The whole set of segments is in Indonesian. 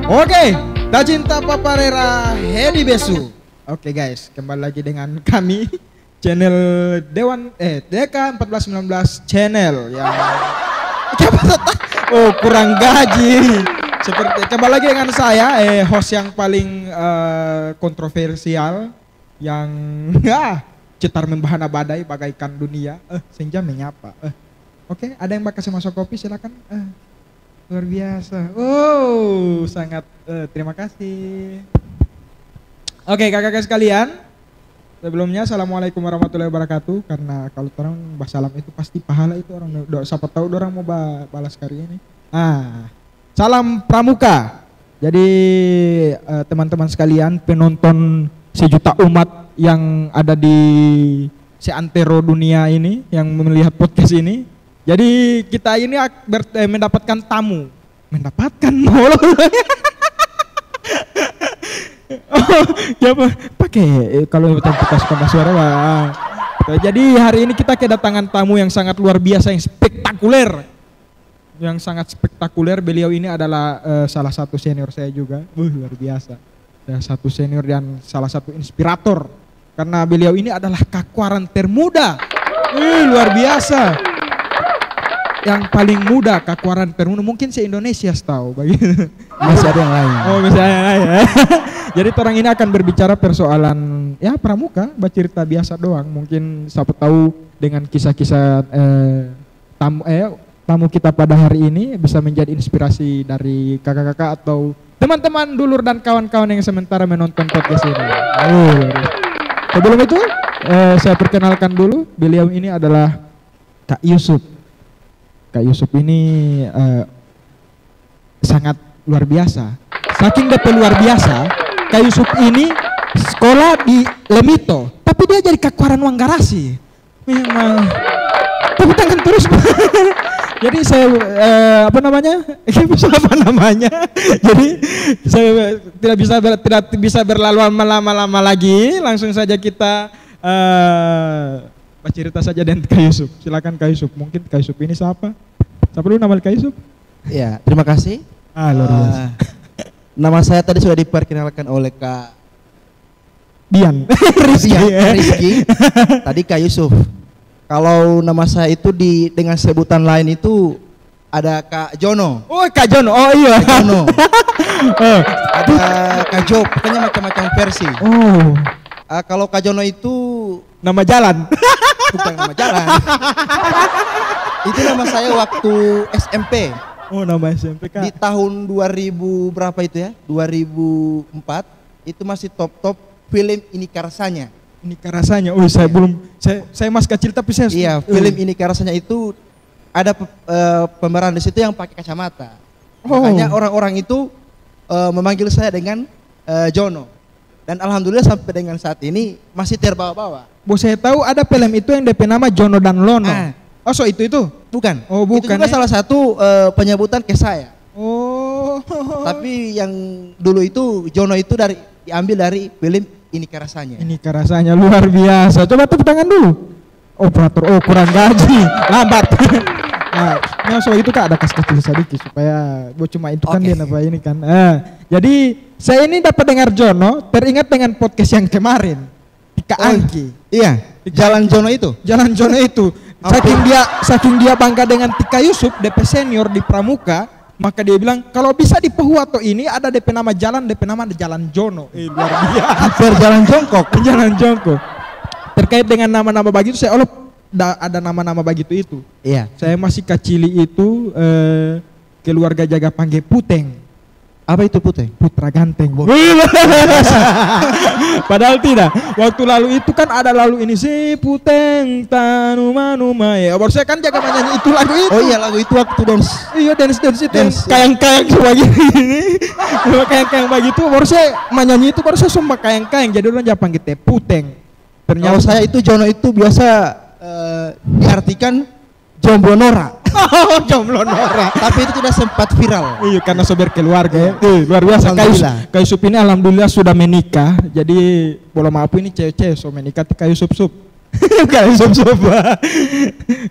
Oke, Tacinta Paparera Hedi Besu. Oke guys, kembali lagi dengan kami channel DK 1419 channel yang kurang gaji. Seperti kembali lagi dengan saya host yang paling kontroversial yang cetar membahana badai bagaikan dunia. Senja menyapa. Oke, ada yang bakal masuk kopi silakan. Luar biasa. Oh, sangat terima kasih. Oke, kakak-kakak sekalian. Sebelumnya assalamualaikum warahmatullahi wabarakatuh. Karena kalau orang basalam itu pasti pahala itu orang siapa tahu orang mau balas kali ini. Salam pramuka. Jadi teman-teman sekalian, penonton sejuta umat yang ada di seantero dunia ini yang melihat podcast ini. Jadi kita ini mendapatkan tamu. Mendapatkan pakai kalau kita suka suara wah. Jadi hari ini kita kedatangan tamu yang sangat luar biasa, yang spektakuler. Yang sangat spektakuler. Beliau ini adalah salah satu senior saya juga. Luar biasa. Salah satu senior dan salah satu inspirator. Karena beliau ini adalah kakwaran termuda. Luar biasa. Yang paling muda kakwaran termuda mungkin se-Indonesia tahu bagi. Masih ada yang lain. Oh, masih ada yang lain. Jadi orang ini akan berbicara persoalan ya pramuka, bercerita biasa doang. Mungkin siapa tahu dengan kisah-kisah tamu kita pada hari ini bisa menjadi inspirasi dari kakak-kakak atau teman-teman dulur dan kawan-kawan yang sementara menonton podcast ini. Sebelum itu saya perkenalkan dulu, beliau ini adalah Kak Yusuf. Kak Yusuf ini sangat luar biasa. Saking DP luar biasa, Kak Yusuf ini sekolah di Lemito, tapi dia jadi kakwaran uang garasi. Memang tepuk tangan terus. Jadi saya Jadi saya tidak bisa berlama-lama lagi. Langsung saja kita cerita saja dengan Kak Yusuf. Silakan Kak Yusuf. Mungkin Kak Yusuf ini siapa? Siapa dulu nama Kak Yusuf? Ya, terima kasih. Luar biasa. Nama saya tadi sudah diperkenalkan oleh Kak Dian. Rizky. Tadi Kak Yusuf. Kalau nama saya itu dengan sebutan lain itu ada Kak Jono. Oh, Kak Jono. Oh iya. Kak Jono. Ada Kak Jo, pokoknya macam-macam versi. Oh. Kalau Kak Jono itu nama jalan. Bukan nama jalan. Itu nama saya waktu SMP. Oh, nama SMP Kak. Di tahun 2000 berapa itu ya? 2004 itu masih top film Inikah Rasanya. Inikah Rasanya. Oh, saya belum saya masih kecil tapi saya iya, film Inikah Rasanya itu ada pemeran di situ yang pakai kacamata. Makanya orang-orang itu memanggil saya dengan Jono. Dan alhamdulillah sampai dengan saat ini masih terbawa-bawa. Saya tahu ada film itu yang DP nama Jono dan Lono. Oh, so itu? Bukan. Oh, bukan. Itu juga salah satu penyebutan ke saya. Oh. Tapi yang dulu itu Jono itu diambil dari film Inikah Rasanya. Inikah Rasanya luar biasa. Coba tepuk tangan dulu. Operator, kurang gaji, lambat. Nah, so itu Kak ada kecil sedikit supaya cuma itu kan dia apa ini kan. Jadi saya ini dapat dengar Jono, teringat dengan saking yang kemarin. Kak Angki. Iya, Jalan Jono itu. Jalan Jono itu. Saking dia bangga dengan Tika Yusuf, DP senior di Pramuka, maka dia bilang kalau bisa di Pahuato ini ada DP nama jalan, DP nama Jalan Jono. Luar biasa. Jalan Jongkok. Jalan Jongkok. Terkait dengan nama-nama begitu saya ada nama-nama begitu itu. Iya. Saya masih kecil itu keluarga jaga panggil Puteng. Apa itu Puteng? Putra ganteng. Padahal tidak. Waktu lalu itu kan ada lalu ini si Puteng tanuma ya. Baru saya kan jaga menyanyi itu lagu itu. Oh iya, lagu itu waktu dance. Iya, dance itu. Kayang-kayang sebagainya. Kayang-kayang begitu. Baru saya menyanyi itu baru saya sumpah kayang-kayang. Jadi orang jaga panggil Puteng. Ternyata saya itu Jono itu biasa diartikan jomblo Nora. Jomblo Nora. Tapi itu tidak sempat viral. Iya, karena sober keluarga ya. Luar biasa. Kak Yusuf ini alhamdulillah sudah menikah. Jadi bola maaf ini cewek-cewek so menikah Kak Yusuf. Kak Yusuf.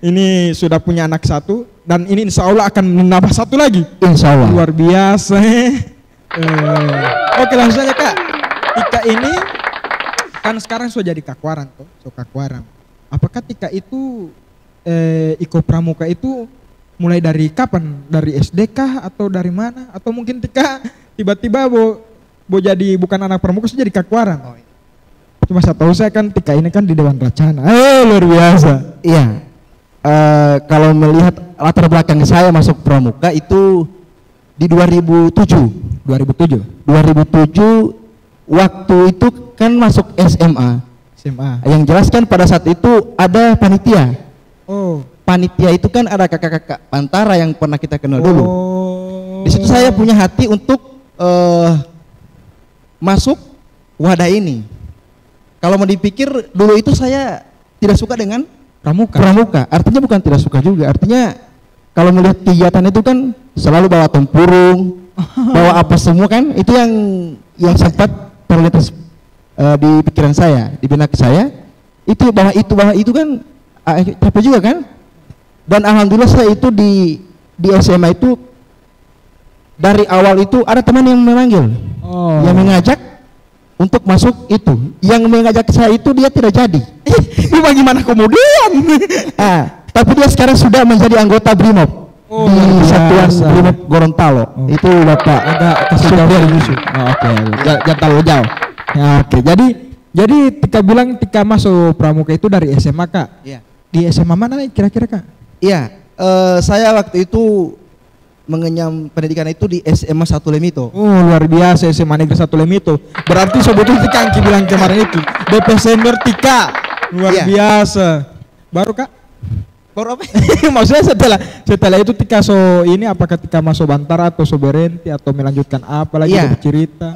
Ini sudah punya anak satu dan ini insya Allah akan menambah satu lagi. Insya Allah. Luar biasa. Oke, langsung aja Kak. Tika ini kan sekarang sudah jadi kakwaran tuh, kakwaran. Apakah Tika itu Iko Pramuka itu mulai dari kapan? Dari SD kah atau dari mana? Atau mungkin Tika tiba-tiba mau jadi bukan anak pramuka sudah jadi kakwaran? Oh, iya. Cuma saya tahu saya kan Tika ini kan di Dewan Racana. Luar biasa. Iya. Kalau melihat latar belakang saya masuk pramuka itu di 2007. 2007. 2007 waktu itu kan masuk SMA. Yang jelas kan pada saat itu ada panitia. Oh. Panitia itu kan ada kakak-kakak Pantara yang pernah kita kenal dulu. Di situ saya punya hati untuk masuk wadah ini. Kalau mau dipikir dulu itu saya tidak suka dengan pramuka. Artinya bukan tidak suka juga. Artinya kalau melihat kegiatan itu kan selalu bawa tempurung, bawa apa semua kan, itu yang sempat terlintas di pikiran saya, di benak saya. Itu bahwa itu kan capek juga kan. Dan alhamdulillah saya itu di SMA itu dari awal itu ada teman yang memanggil, yang mengajak untuk masuk itu. Yang mengajak saya itu dia tidak jadi. Ini bagaimana kemudian? Tapi dia sekarang sudah menjadi anggota BRIMOB. Di Satuan BRIMOB Gorontalo. Itu Bapak agak kesulitan Yusuf. Oke, jangan terlalu jauh. Oke, jadi Tika bilang Tika masuk pramuka itu dari SMA Kak. Iya. Di SMA mana nih kira-kira Kak? Iya, saya waktu itu mengenyam pendidikan itu di SMA 1 Lemito. Luar biasa, SMA Negeri 1 Lemito. Berarti sebetulnya Tika Angki bilang kemarin itu DP senior Tika. Luar biasa. Baru Kak? Baru apa? Maksudnya setelah itu Tika ini apakah Tika masuk Bantara atau berhenti atau melanjutkan apa lagi bercerita?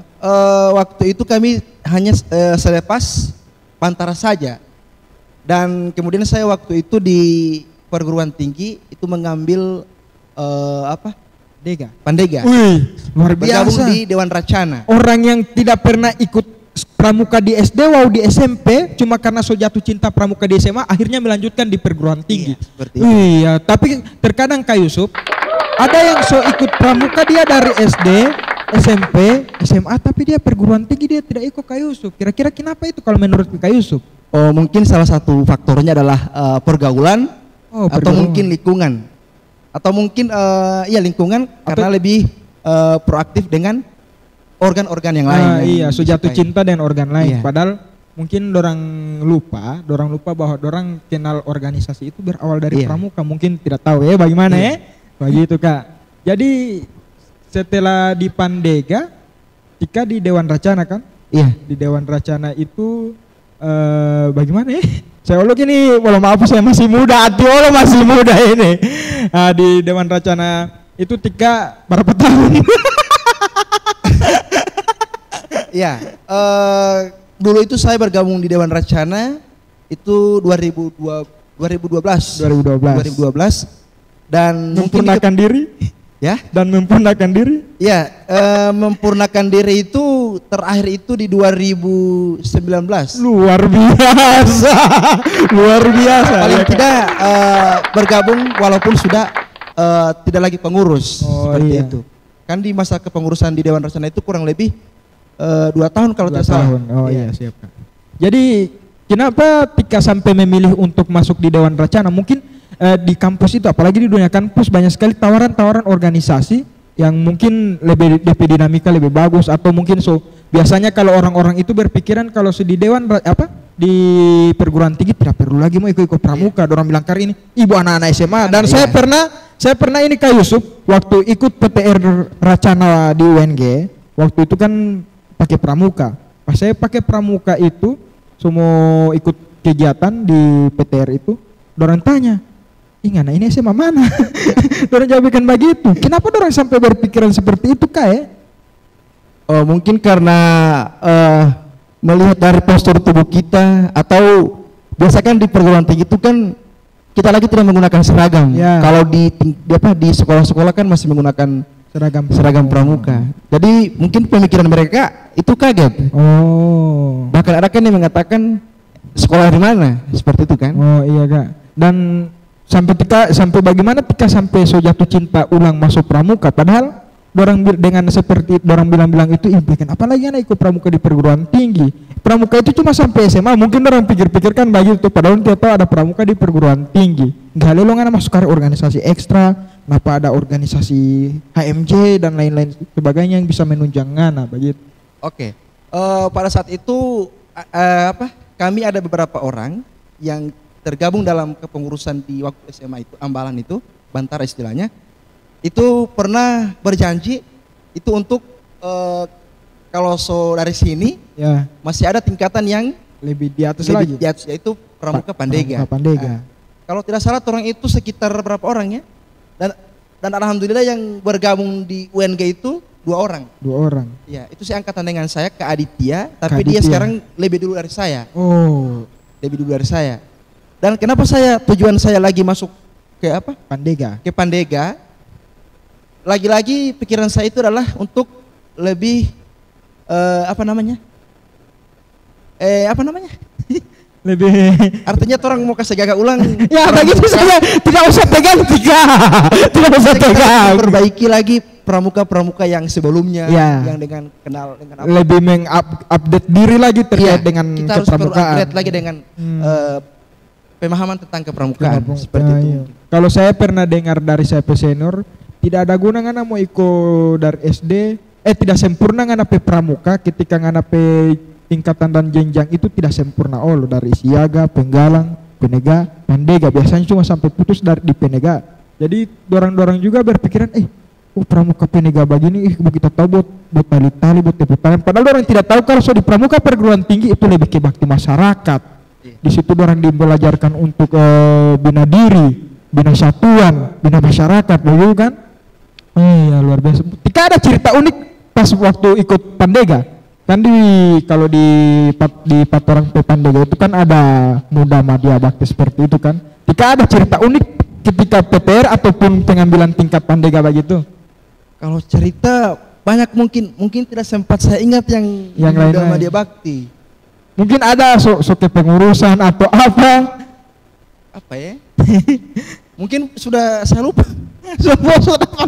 Waktu itu kami hanya selepas Bantara saja. Dan kemudian saya waktu itu di perguruan tinggi itu mengambil Pandega. Wih, luar biasa. Bergabung di Dewan Racana. Orang yang tidak pernah ikut pramuka di SD, di SMP, cuma karena jatuh cinta pramuka di SMA, akhirnya melanjutkan di perguruan tinggi. Iya, seperti itu. Iya, tapi terkadang Kak Yusuf, ada yang ikut pramuka dia dari SD, SMP, SMA, tapi dia perguruan tinggi dia tidak ikut Kak Yusuf. Kira-kira kenapa itu kalau menurut Kak Yusuf? Mungkin salah satu faktornya adalah pergaulan, atau mungkin lingkungan. Atau mungkin lingkungan karena lebih proaktif dengan organ-organ yang lain. Iya, jatuh cinta dengan organ lain. Iya. Padahal mungkin dorang lupa bahwa dorang kenal organisasi itu berawal dari pramuka. Mungkin tidak tahu bagaimana begitu Kak. Jadi setelah di Pandega, Tika di Dewan Racana kan? Iya. Di Dewan Racana itu bagaimana Saya ini, walau maaf saya masih muda, masih muda ini. Di Dewan Racana itu Tika berapa tahun? Iya, dulu itu saya bergabung di Dewan Racana itu 2012. Dan memperkenalkan diri. Ya, dan memperkenalkan diri. Ya, memperkenalkan diri itu terakhir itu di 2019. Luar biasa, luar biasa. Paling tidak bergabung walaupun sudah tidak lagi pengurus seperti itu. Kan di masa kepengurusan di Dewan Racana itu kurang lebih 2 tahun kalau tidak salah. Iya siap Kak. Jadi kenapa Tika sampai memilih untuk masuk di Dewan Racana? Mungkin di kampus itu, apalagi di dunia kampus banyak sekali tawaran-tawaran organisasi yang mungkin lebih dinamika lebih bagus, atau mungkin biasanya kalau orang-orang itu berpikiran kalau di Dewan di perguruan tinggi tidak perlu lagi mau ikut pramuka. Dorang bilang kali ini ibu anak-anak SMA. Dan saya pernah ini Kak Yusuf waktu ikut PTR Racana di UNG, waktu itu kan pakai pramuka. Pas saya pakai pramuka itu semua ikut kegiatan di PTR itu, dorang tanya, anak ini SMA mana? Dorang jawabkan begitu. Kenapa dorang sampai berpikiran seperti itu Kak Mungkin karena melihat dari postur tubuh kita, atau biasa kan di perguruan tinggi itu kan kita lagi tidak menggunakan seragam. Kalau di sekolah-sekolah kan masih menggunakan seragam pramuka. Jadi mungkin pemikiran mereka itu kaget. Bahkan ada kan yang mengatakan sekolah di mana, seperti itu kan? Iya Kak. Dan sampai bagaimana Tika sampai jatuh cinta ulang masuk pramuka, padahal dengan seperti orang bilang-bilang itu impikan apalagi anak ikut pramuka di perguruan tinggi. Pramuka itu cuma sampai SMA, mungkin orang pikir-pikirkan begitu, padahal dia tahu ada pramuka di perguruan tinggi. Nggak lelong anak masuk ke organisasi ekstra, kenapa ada organisasi HMJ dan lain-lain sebagainya yang bisa menunjang anak begitu. Oke. Pada saat itu kami ada beberapa orang yang tergabung dalam kepengurusan di waktu SMA itu, Ambalan itu, Bantara istilahnya. Itu pernah berjanji itu untuk kalau dari sini Ya, masih ada tingkatan yang lebih di atas lebih lagi. di atas, yaitu Pramuka Pandega. Pramuka Pandega. Kalau tidak salah orang itu sekitar berapa orang ya? Dan alhamdulillah yang bergabung di UNG itu 2 orang. 2 orang. Ya, itu saya angkatan dengan saya ke Aditya, tapi Kak dia Aditya. sekarang lebih dulu dari saya. Oh, Lebih dulu dari saya. Dan kenapa tujuan saya lagi masuk ke apa? Pandega. Ke Pandega. Lagi-lagi pikiran saya itu adalah untuk lebih apa namanya? Lebih Artinya orang mau kasih gagak ulang. ya begitu saja, tidak usah pegang tiga. Tidak usah pegang. Perbaiki lagi pramuka-pramuka yang sebelumnya, Ya. yang dengan kenal dengan apa? Lebih mengupdate diri lagi terkait Iya, dengan kita harus kepramukaan. upgrade lagi dengan pemahaman tentang kepramukaan Kepramukaan, seperti itu. iya. Kalau saya pernah dengar dari saya senior, tidak ada guna ngana mau ikut dari SD, tidak sempurna ngana pe pramuka ketika ngana pe tingkatan dan jenjang itu tidak sempurna dari siaga, penggalang, penega, pandega biasanya cuma sampai putus di penega. Jadi dorang-dorang juga berpikiran pramuka penega begini kita tahu buat tali-tali buat tepuk tangan. Padahal orang tidak tahu kalau di pramuka perguruan tinggi itu lebih ke bakti masyarakat. Di situ orang dibelajarkan untuk bina diri, bina satuan, bina masyarakat, begitu kan? Iya luar biasa. Tika ada cerita unik pas waktu ikut Pandega. Kan kalau di Patorang Pandega itu kan ada muda madya bakti seperti itu kan. Tika ada cerita unik ketika PTR ataupun pengambilan tingkat Pandega begitu. Kalau cerita banyak mungkin tidak sempat saya ingat yang lain-lain. muda madya bakti. Mungkin ada ke pengurusan atau apa. Apa ya? Mungkin sudah saya lupa. Sudah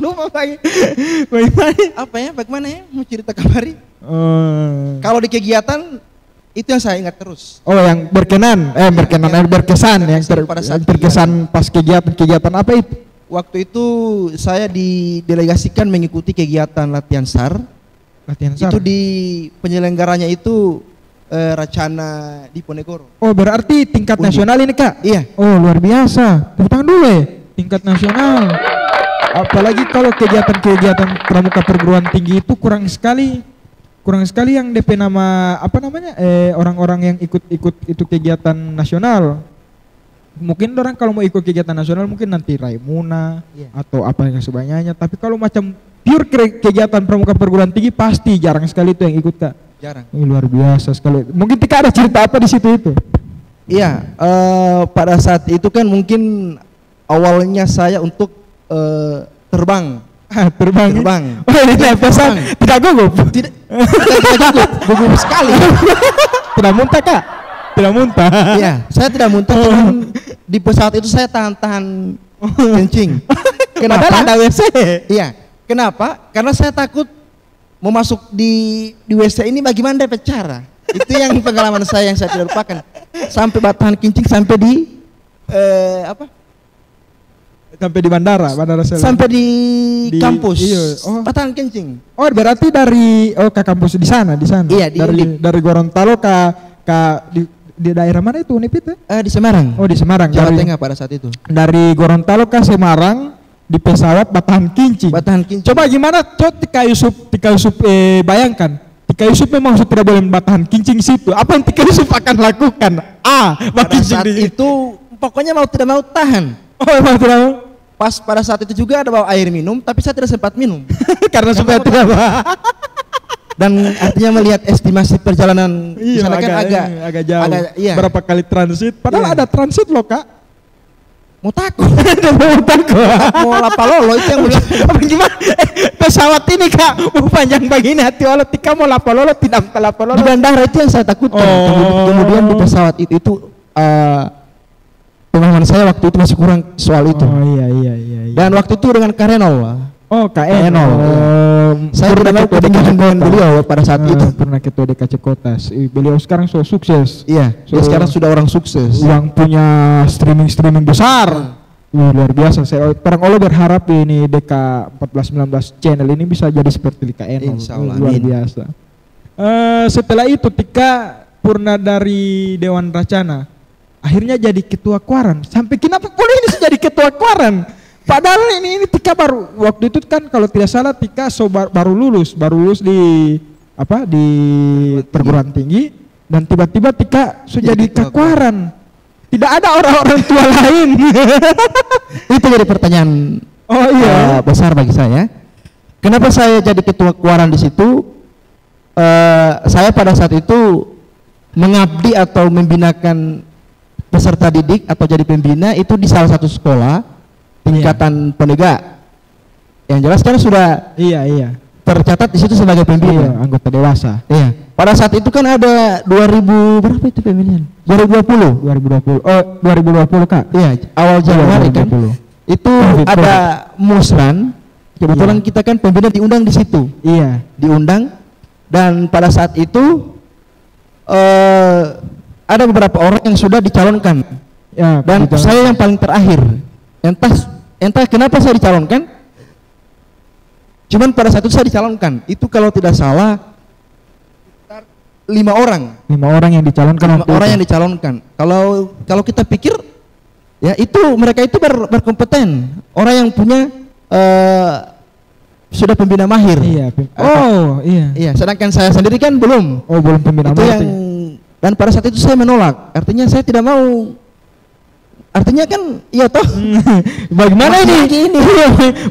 lupa lagi. Bagaimana ya? Mau cerita kembali? Kalau di kegiatan itu yang saya ingat terus. Oh, yang berkesan, yang terkesan pas kegiatan apa itu? Waktu itu saya didelegasikan mengikuti kegiatan latihan SAR. Latihan SAR. Itu di penyelenggaranya itu Racana di Ponegoro. Oh, berarti tingkat nasional ini, Kak? Iya. Oh, luar biasa. Tepuk tangan dulu ya. Tingkat nasional. Apalagi kalau kegiatan-kegiatan pramuka perguruan tinggi itu kurang sekali yang DP nama orang-orang yang ikut itu kegiatan nasional. Mungkin orang kalau mau ikut kegiatan nasional mungkin nanti Raimuna atau apa yang sebagainya. Tapi kalau macam pure kegiatan pramuka perguruan tinggi pasti jarang sekali itu yang ikut, Kak. Jarang. Luar biasa sekali. Mungkin Tika ada cerita apa di situ itu? Iya, pada saat itu kan mungkin awalnya saya untuk terbang. Terbang. Oh, ini pesan tidak gugup. Tidak gugup sekali. Tidak muntah, Kak? Tidak muntah. Iya, saya tidak muntah. Cuman di pesawat itu saya tahan kencing. Kenapa? Padahal ada WC. Iya. Kenapa? Karena saya takut mau masuk di WC ini bagaimana dapat cara. Itu yang pengalaman saya yang saya tidak lupakan. Sampai batahan kencing sampai di sampai di bandara Sela. Sampai di kampus. Iya. Oh. Batahan kencing. Oh, berarti ke kampus di sana. Iya, dari Gorontalo di daerah mana itu Unip itu? Di Semarang. Oh, di Semarang. Jawa Tengah pada saat itu. Dari Gorontalo ke Semarang di pesawat batahan kencing. Batahan kencing. Coba gimana Tika Yusuf bayangkan. Tika Yusuf memang tidak boleh batahan kencing situ. Apa yang Tika Yusuf akan lakukan? Pada saat itu pokoknya mau tidak mau tahan. Oh, memang tidak mau. Pas pada saat itu juga ada bawa air minum, tapi saya tidak sempat minum. Karena supaya tidak Dan artinya melihat estimasi perjalanan di iya, sana kan agak jauh. Iya. Berapa kali transit? Padahal ada transit loh, Kak. Mau takut. Mau takut. Mau lapalolo itu yang gimana? Pesawat ini, Kak, mau panjang begini hati Allah. Tika mau lapalolo tidak lapalolo. Di bandara itu yang saya takutkan. Kemudian di pesawat itu pemahaman saya waktu itu masih kurang soal itu. Oh iya. Dan waktu itu dengan Karenol Oh, KN. Saya tidak mau ketinggalan dengan beliau pada saat itu. Pernah ketua DKC Kota. Beliau sekarang so sukses. Iya, dia sekarang sudah orang sukses. Yang punya streaming besar. Luar biasa. Orang Allah berharap ini DK 1419 channel ini bisa jadi seperti KN. Insyaallah. Luar biasa. Setelah itu Tika purna dari Dewan Racana, akhirnya jadi ketua Kuaran. Sampai kenapa boleh ini jadi ketua Kuaran? Padahal ini Tika baru waktu itu kan kalau tidak salah Tika baru lulus di di perguruan tinggi dan tiba-tiba Tika sudah jadi Kuaran. Tidak ada orang-orang tua lain. Itu jadi pertanyaan besar bagi saya. Kenapa saya jadi ketua Kuaran di situ? Saya pada saat itu mengabdi atau membinakan peserta didik atau jadi pembina itu di salah satu sekolah tingkatan penegak. Yang jelas kan sudah tercatat di situ sebagai pembina, anggota dewasa. Iya. Pada saat itu kan ada 2000 berapa itu pemilihan? 2020. Oh, 2020 Kak. Iya, awal Januari kan. Itu ada musran. Kebetulan kita kan pembina diundang di situ. Iya, diundang dan pada saat itu ada beberapa orang yang sudah dicalonkan. Ya, dan saya yang paling terakhir. Entah kenapa saya dicalonkan. Cuman pada saat itu saya dicalonkan. Itu kalau tidak salah 5 orang. 5 orang yang dicalonkan. 5 orang yang dicalonkan. Kalau kita pikir ya itu mereka itu berkompeten. Orang yang punya sudah pembina mahir. Iya. Iya. Sedangkan saya sendiri kan belum. Oh, belum pembina mahir. Dan pada saat itu saya menolak. Artinya saya tidak mau. Artinya kan iya toh. Bagaimana ini?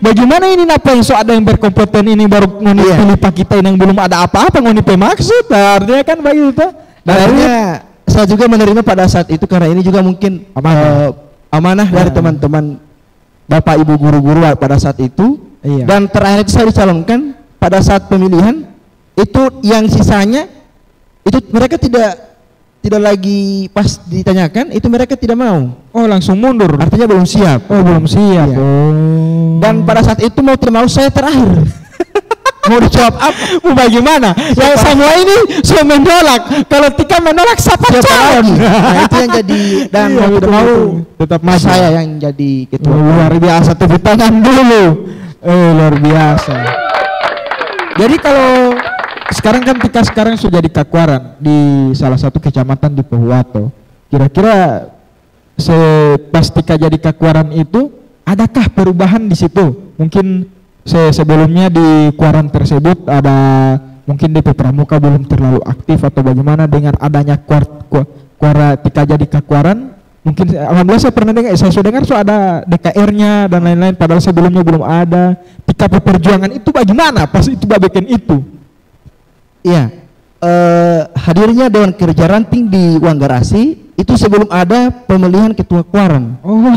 Bagaimana ini apa yang ada yang berkompeten ini baru ngoni pilih Pak kita yang belum ada apa-apa ngoni maksud. Artinya kan begitu. Dan akhirnya saya juga menerima pada saat itu karena ini juga mungkin amanah dari teman-teman Bapak Ibu guru-guru pada saat itu. Iya. Dan terakhir itu saya dicalonkan pada saat pemilihan itu yang sisanya itu mereka tidak lagi pas ditanyakan itu mereka tidak mau. Oh, langsung mundur. Artinya belum siap. Oh, belum siap. Iya. Dan pada saat itu mau tidak mau saya terakhir. Mau dijawab apa? Mau bagaimana? Yang semua ini sudah menolak. Kalau Tika menolak siapa calon? Nah, itu yang jadi dan mau tidak mau tetap maju. Saya yang jadi ketua. Luar biasa, tepuk tangan dulu. Luar biasa. Jadi kalau sekarang kan Tika sekarang sudah di Kakuaran di salah satu kecamatan di Pohuwato. Kira-kira pas Tika jadi Kakuaran itu adakah perubahan di situ? Mungkin sebelumnya di Kuaran tersebut ada mungkin DP Pramuka belum terlalu aktif atau bagaimana dengan adanya Kuara Tika jadi Kakuaran? Mungkin alhamdulillah saya pernah dengar, saya sudah dengar ada DKR-nya dan lain-lain padahal sebelumnya belum ada. Tika perjuangan itu bagaimana pas itu bagian itu? Iya, hadirnya Dewan Kerja Ranting di Wanggarasi itu sebelum ada pemilihan ketua Kuaran. Oh,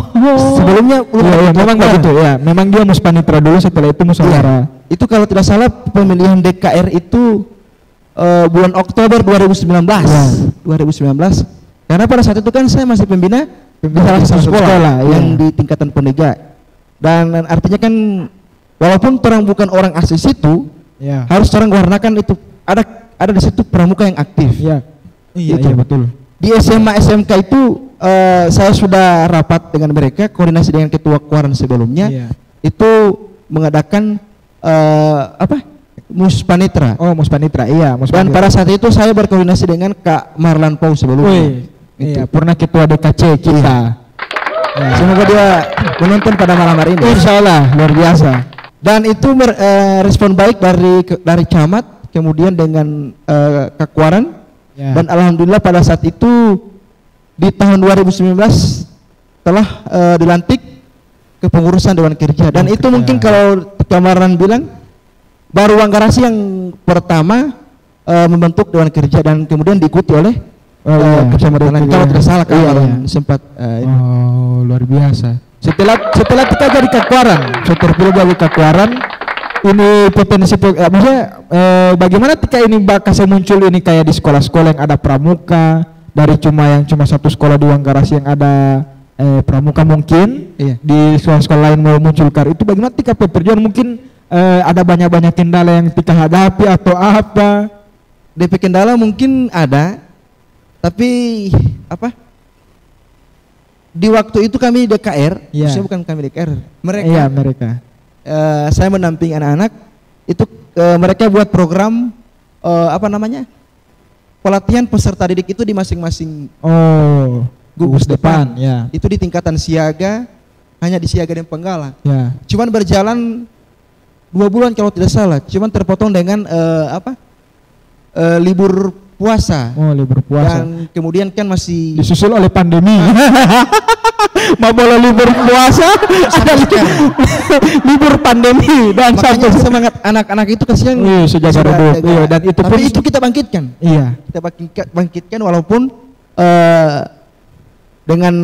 sebelumnya memang begitu ya. Memang dia muspanitra dulu, setelah itu musyawarah. Iya. Itu kalau tidak salah pemilihan DKR itu bulan Oktober 2019. Ya. 2019. Karena pada saat itu kan saya masih pembina di salah satu sekolah yang di tingkatan penegak. Dan artinya kan walaupun orang bukan orang asli situ, harus orang warnakan itu ada di situ pramuka yang aktif. Iya betul. Di SMA SMK itu saya sudah rapat dengan mereka, koordinasi dengan ketua Kuaran sebelumnya. Itu mengadakan Muspanitra. Oh, Muspanitra. Iya, Dan pada saat itu saya berkoordinasi dengan Kak Marlan Pau sebelumnya. Iya, pernah ketua DKC kita. Semoga dia menonton pada malam hari ini. Insyaallah, luar biasa. Dan itu respon baik dari camat, kemudian dengan Kak Kuaran. Dan alhamdulillah pada saat itu di tahun 2019 telah dilantik kepengurusan Dewan Kerja. Dan itu mungkin kalau Kamaran bilang baru Wanggarasi yang pertama membentuk Dewan Kerja dan kemudian diikuti oleh kecamatan kalau tidak salah sempat luar biasa. Setelah kita jadi Kakuaran, terpilih jadi Kakuaran, ini potensi maksudnya bagaimana ketika ini bakal muncul ini kayak di sekolah-sekolah yang ada pramuka, dari cuma satu sekolah di Wanggarasi yang ada pramuka mungkin di sekolah-sekolah lain mau muncul itu bagaimana ketika perjuangan mungkin ada banyak-banyak kendala yang kita hadapi atau apa? DP kendala mungkin ada, tapi apa? Di waktu itu kami DKR, maksudnya bukan kami DKR, mereka. Iya, mereka. Saya mendampingi anak-anak itu, mereka buat program apa namanya? Pelatihan peserta didik itu di masing-masing gugus depan. Ya. Itu di tingkatan siaga, hanya di siaga dan penggala. Ya. Cuman berjalan 2 bulan kalau tidak salah, cuman terpotong dengan libur puasa. Oh, libur puasa. Dan kemudian kan masih disusul oleh pandemi. Mau boleh libur puasa, ada libur pandemi dan makanya semangat anak-anak itu kasihan. Iya, sejaga redup. Iya, dan itu tapi pun itu kita bangkitkan. Iya. Kita bangkitkan walaupun dengan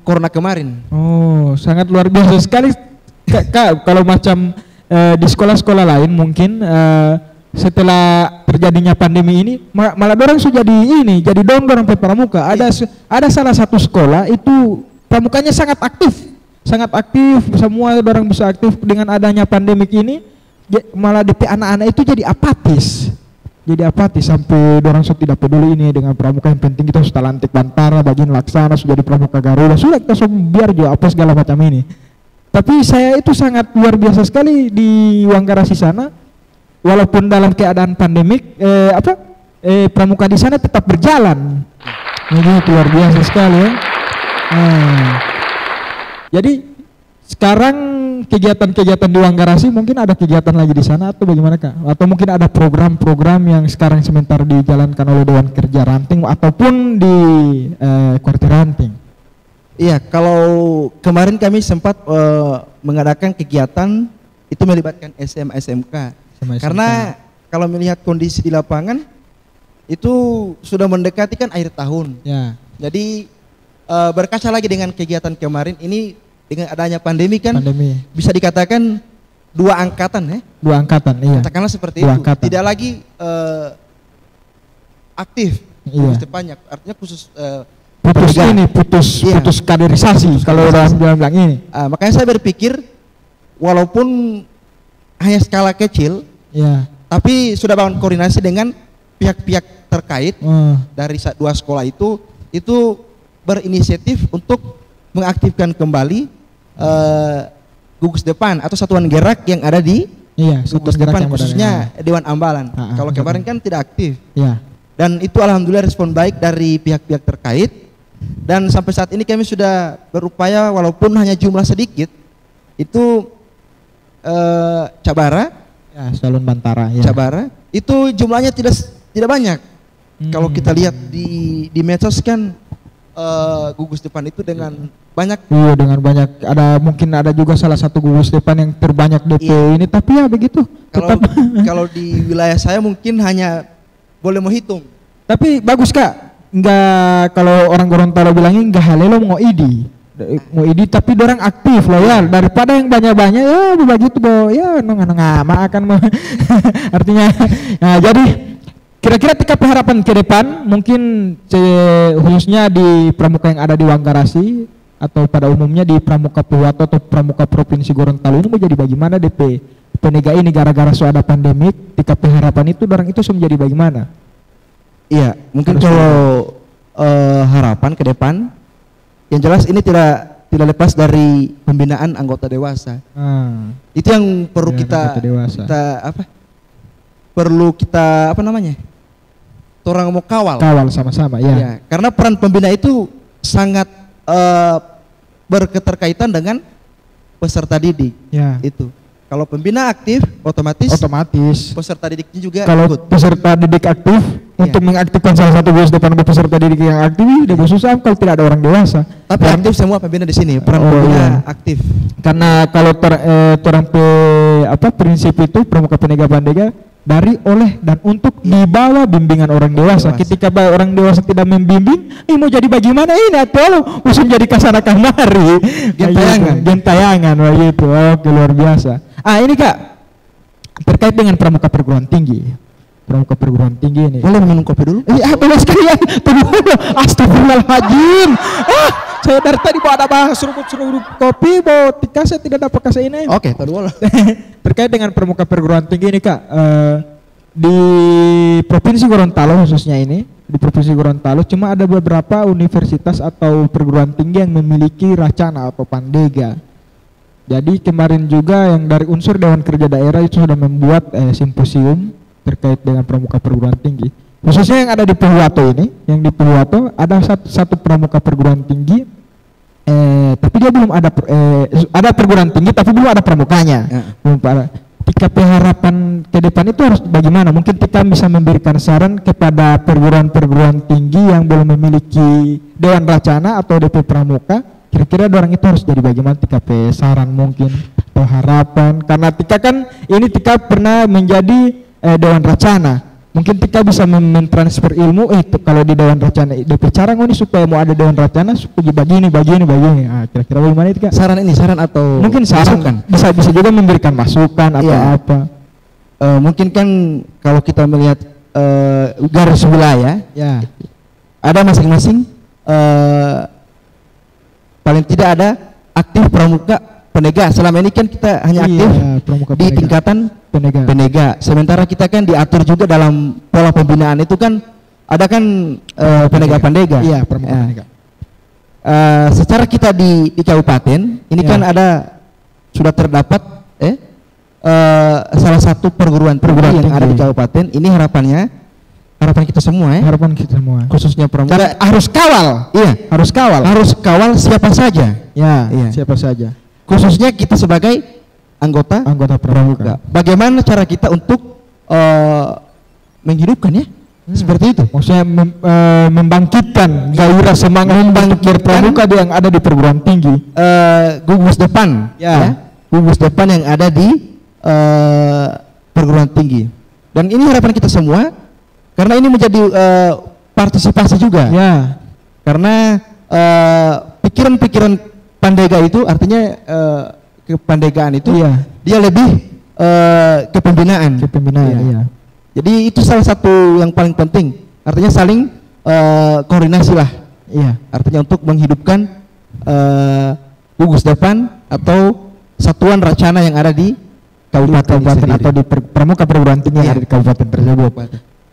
corona kemarin. Oh, sangat luar biasa sekali. Kak, kalau macam di sekolah-sekolah lain mungkin setelah terjadinya pandemi ini malah orang sudah jadi dongdor sampai pramuka. Ada salah satu sekolah itu pramukanya sangat aktif, semua orang bisa aktif. Dengan adanya pandemik ini malah DP anak-anak itu jadi apatis sampai orang sudah tidak peduli ini dengan pramuka. Yang penting kita sudah lantik Bantara, bagian Laksana, sudah di pramuka Garuda, sudah kita biar juga apa segala macam ini. Tapi saya itu sangat luar biasa sekali di Wanggarasi sana, walaupun dalam keadaan pandemik pramuka di sana tetap berjalan. Ini luar biasa sekali ya. Jadi sekarang kegiatan-kegiatan di Wanggarasi mungkin ada kegiatan lagi di sana atau bagaimana Kak? Atau mungkin ada program-program yang sekarang sementara dijalankan oleh Dewan Kerja Ranting ataupun di Kuartir Ranting? Iya, kalau kemarin kami sempat mengadakan kegiatan itu melibatkan SMA SMK. Karena kalau melihat kondisi di lapangan itu sudah mendekati kan akhir tahun. Ya. Jadi berkaca lagi dengan kegiatan kemarin ini, dengan adanya pandemi kan bisa dikatakan 2 angkatan ya. 2 angkatan, iya. Katakanlah seperti itu. Angkatan. Tidak lagi aktif iya. depannya, artinya khusus putus kaderisasi kalau orang bilang ini. Makanya saya berpikir walaupun hanya skala kecil, ya, tapi sudah bangun koordinasi dengan pihak-pihak terkait dari 2 sekolah itu berinisiatif untuk mengaktifkan kembali gugus depan atau satuan gerak yang ada di gugus depan, khususnya Dewan Ambalan. Kalau kemarin kan tidak aktif. Ya. Dan itu alhamdulillah respon baik dari pihak-pihak terkait. Dan sampai saat ini kami sudah berupaya walaupun hanya jumlah sedikit itu Cabara, ya, Salon Bantara, ya. Cabara itu jumlahnya tidak banyak. Kalau kita lihat di medsos kan gugus depan itu dengan banyak. Iya, dengan banyak. Mungkin ada juga salah satu gugus depan yang terbanyak DP ini, tapi ya begitu. Kalau di wilayah saya mungkin hanya boleh menghitung. Tapi bagus Kak. Enggak, kalau orang Gorontalo bilangnya enggak halelo mau idi tapi dorang aktif loyal daripada yang banyak-banyak ya begitu ya nongama akan artinya. Nah, jadi kira-kira TKP harapan ke depan mungkin khususnya di pramuka yang ada di Wanggarasi atau pada umumnya di pramuka Puwato atau pramuka Provinsi Gorontalo ini menjadi bagaimana DP penegak ini gara-gara ada pandemik. TKP harapan itu dorang itu menjadi bagaimana? Iya, mungkin kalau harapan ke depan, yang jelas ini tidak lepas dari pembinaan anggota dewasa. Itu yang perlu kita orang mau kawal sama-sama ya. Karena peran pembina itu sangat berketerkaitan dengan peserta didik. Ya. Itu. Kalau pembina aktif, otomatis peserta didiknya juga kalau ikut. Peserta didik aktif, untuk mengaktifkan salah satu gugus depan peserta didik yang aktif, udah susah kalau tidak ada orang dewasa. Tapi aktif semua pembina di sini, peran pembina aktif. Karena kalau prinsip itu pramuka penegak bandega dari, oleh, dan untuk di bawah bimbingan orang dewasa. Ketika orang dewasa tidak membimbing, mau jadi bagaimana ini atau usung jadi kasana kamari. Gentayangan begitu. Oke, luar biasa. Ini Kak, terkait dengan pramuka perguruan tinggi. Pramuka perguruan tinggi ini. Boleh minum kopi dulu? Iya, boleh sekalian. Astagfirullahaladzim. Saya dari tadi ada bahas seruput kopi, saya tidak dapat kasih ini. Oke, tadi boleh. Terkait terkait dengan pramuka perguruan tinggi ini Kak, di Provinsi Gorontalo khususnya ini, di Provinsi Gorontalo cuma ada beberapa universitas atau perguruan tinggi yang memiliki racana atau pandega. Jadi kemarin juga yang dari unsur Dewan Kerja Daerah itu sudah membuat simposium terkait dengan pramuka perguruan tinggi. Khususnya yang ada di Purwato ini, yang di Purwato ada satu pramuka perguruan tinggi, tapi dia belum ada ada perguruan tinggi tapi belum ada pramukanya. Belum ada. Tika harapan ke depan itu harus bagaimana? Mungkin kita bisa memberikan saran kepada perguruan-perguruan tinggi yang belum memiliki Dewan Racana atau DP Pramuka. Kira-kira orang itu harus jadi bagaimana? Tika saran mungkin atau harapan. Karena Tika kan ini Tika pernah menjadi Dewan Racana. Mungkin Tika bisa mentransfer ilmu itu kalau di Dewan Racana DP cara ini supaya mau ada Dewan Racana supaya begini. Kira-kira bagaimana itu Kak? Saran atau mungkin saran kan bisa juga memberikan masukan atau apa. Mungkin kan kalau kita melihat garis wilayah ya ada masing-masing paling tidak ada aktif pramuka penega. Selama ini kan kita hanya aktif di tingkatan penega. Sementara kita kan diatur juga dalam pola pembinaan itu kan ada kan penega-pendega. Iya, pramuka penega. Secara kita di kabupaten ini kan ada sudah terdapat salah satu perguruan tinggi yang ada di kabupaten. Ini harapan kita semua harapan kita semua khususnya pramuka harus kawal. Harus kawal siapa saja. Siapa saja. Khususnya kita sebagai anggota pramuka. Bagaimana cara kita untuk menghidupkan seperti itu? Maksudnya membangkitkan gairah semangat pramuka yang ada di perguruan tinggi. Gugus depan, gugus depan yang ada di perguruan tinggi. Dan ini harapan kita semua, karena ini menjadi partisipasi juga. Karena pikiran-pikiran pandega itu artinya kepandegaan itu dia lebih ke pembinaan. Jadi itu salah satu yang paling penting. Artinya saling koordinasi lah. Artinya untuk menghidupkan gugus depan atau satuan racana yang ada di kabupaten atau di pramuka perguruan tinggi yang ada di kabupaten tersebut.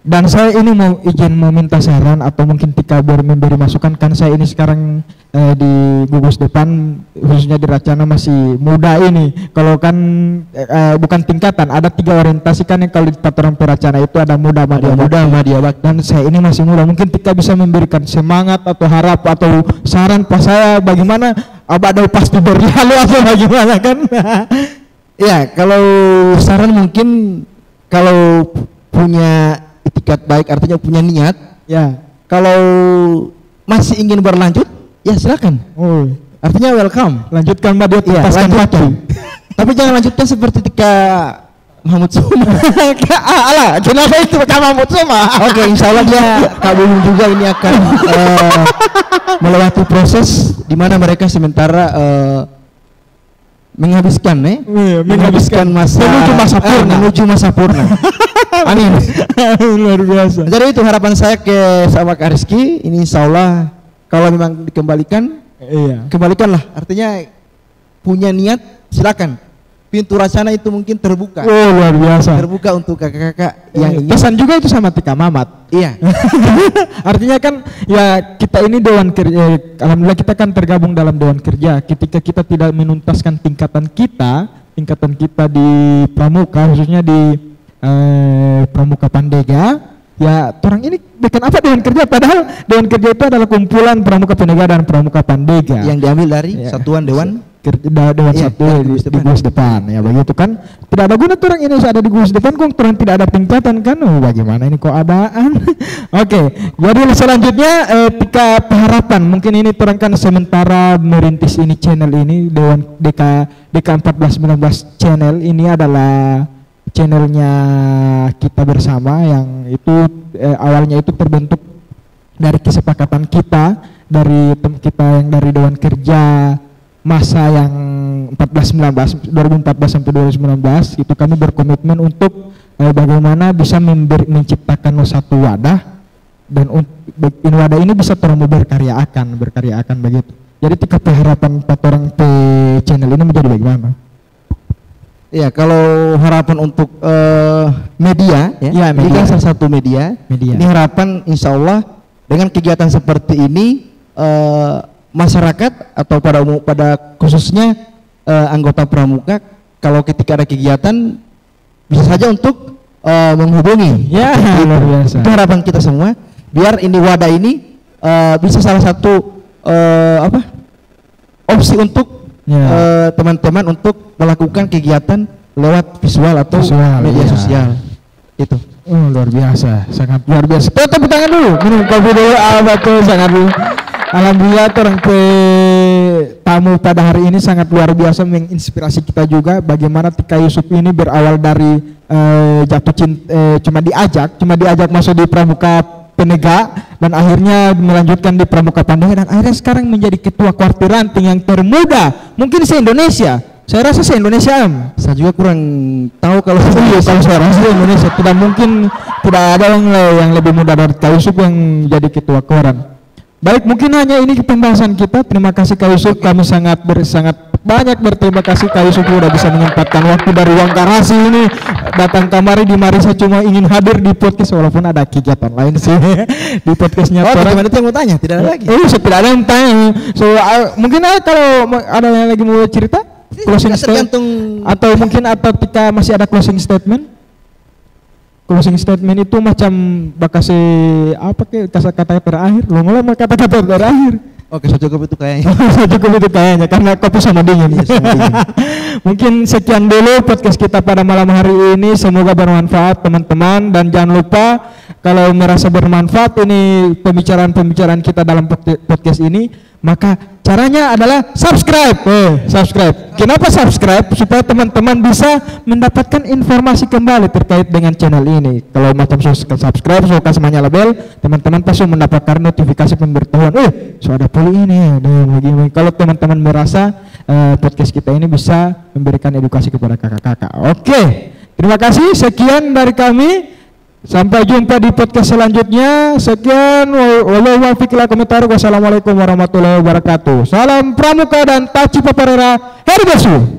Dan saya ini mau minta saran atau mungkin Tika memberi masukan, kan saya ini sekarang di gugus depan khususnya di Racana masih muda ini. Kalau kan bukan tingkatan, ada 3 orientasi kan yang kalau di tataran Peracana itu ada muda, madya, bakti. Dan saya ini masih muda, mungkin Tika bisa memberikan semangat atau harap atau saran pas saya bagaimana abadai pasti berlalu atau bagaimana kan? Ya, kalau saran mungkin kalau punya itikat baik artinya punya niat kalau masih ingin berlanjut silakan. Artinya welcome, lanjutkan Mbak, lanjutkan. Tapi jangan lanjutkan seperti ketika Mahmud Suma. Kenapa itu Mahmud Suma? Oke, insya Allah dia kabung juga ini akan melewati proses di mana mereka sementara menghabiskan menuju masa purna. Amin. Luar biasa. Jadi itu harapan saya sama Kak Rizky. Ini insya Allah kalau memang dikembalikan, kembalikanlah. Artinya punya niat silakan. Pintu Racana itu mungkin terbuka. Luar biasa. Terbuka untuk kakak-kakak yang pesan juga itu sama Tika Mamat. Artinya kan kita ini Dewan Kerja. Alhamdulillah kita kan tergabung dalam Dewan Kerja. Ketika kita tidak menuntaskan tingkatan kita di pramuka khususnya di pramuka pandega, orang ini bikin apa Dewan Kerja, padahal Dewan Kerja itu adalah kumpulan pramuka pandega dan pramuka pandega yang diambil dari satuan Dewan satu di gugus depan. Begitu kan, tidak ada guna orang ini ada di gugus depan kok orang tidak ada tingkatan kan. Bagaimana ini kok adaan? Oke, jadi selanjutnya Tika harapan mungkin ini orang kan sementara merintis ini channel ini Dewan DK 1419 channel ini adalah channelnya kita bersama yang itu awalnya itu terbentuk dari kesepakatan kita yang dari Dewan Kerja masa yang 2014 sampai 2019 itu kami berkomitmen untuk bagaimana bisa menciptakan satu wadah dan wadah ini bisa terus berkarya akan begitu. Jadi tika harapan 4 orang channel ini menjadi bagaimana? Ya, kalau harapan untuk media, Ya, ini media. kan salah satu media. Media. Ini harapan insya Allah dengan kegiatan seperti ini masyarakat atau pada khususnya anggota pramuka, kalau ketika ada kegiatan bisa saja untuk menghubungi. Ya, luar biasa. Itu harapan kita semua, biar ini wadah ini bisa salah satu opsi untuk teman-teman untuk melakukan kegiatan lewat visual atau media sosial. Itu. Oh, luar biasa, sangat luar biasa. Tepuk tangan dulu, minum kopi dulu, betul, sangat dulu. Alhamdulillah orang tamu pada hari ini sangat luar biasa, menginspirasi kita juga bagaimana Tika Yusuf ini berawal dari jatuh cinta, cuma diajak masuk di Pramuka Penega dan akhirnya melanjutkan di Pramuka Pandega dan akhirnya sekarang menjadi ketua kuartir ranting yang termuda mungkin se-Indonesia. Saya rasa se-Indonesia. Saya juga kurang tahu kalau Iya, kalau saya rasa se-Indonesia tidak mungkin tidak ada yang lebih muda dari Kak Yusuf yang jadi ketua koran. Baik, mungkin hanya ini pembahasan kita. Terima kasih Kak Yusuf. Kami sangat banyak berterima kasih Kak Yusuf sudah bisa menyempatkan waktu dari ruang garasi ini datang kamari di Marisa cuma ingin hadir di podcast walaupun ada kegiatan lain sih di podcastnya. Gimana itu yang mau tanya? Tidak ada lagi. Tidak ada yang tanya. Mungkin kalau ada yang lagi mau cerita closing statement atau mungkin Tika masih ada closing statement. Closing statement itu macam bakasi apa ke kata-kata terakhir. Lo mulai kata-kata terakhir. Oke, so cukup itu kayaknya. Cukup itu kayaknya karena kopi sama dingin. Mungkin sekian dulu podcast kita pada malam hari ini. Semoga bermanfaat teman-teman dan jangan lupa kalau merasa bermanfaat ini pembicaraan-pembicaraan kita dalam podcast ini, maka caranya adalah subscribe. Subscribe. Kenapa subscribe? Supaya teman-teman bisa mendapatkan informasi kembali terkait dengan channel ini. Kalau macam subscribe, kasih label, teman-teman pasti mendapatkan notifikasi pemberitahuan. So ada poli ini. Begini. Kalau teman-teman merasa podcast kita ini bisa memberikan edukasi kepada kakak-kakak. Oke. Terima kasih. Sekian dari kami. Sampai jumpa di podcast selanjutnya. Sekian, wassalamualaikum warahmatullahi wabarakatuh. Salam Pramuka dan Taci Paparera. Heribasu.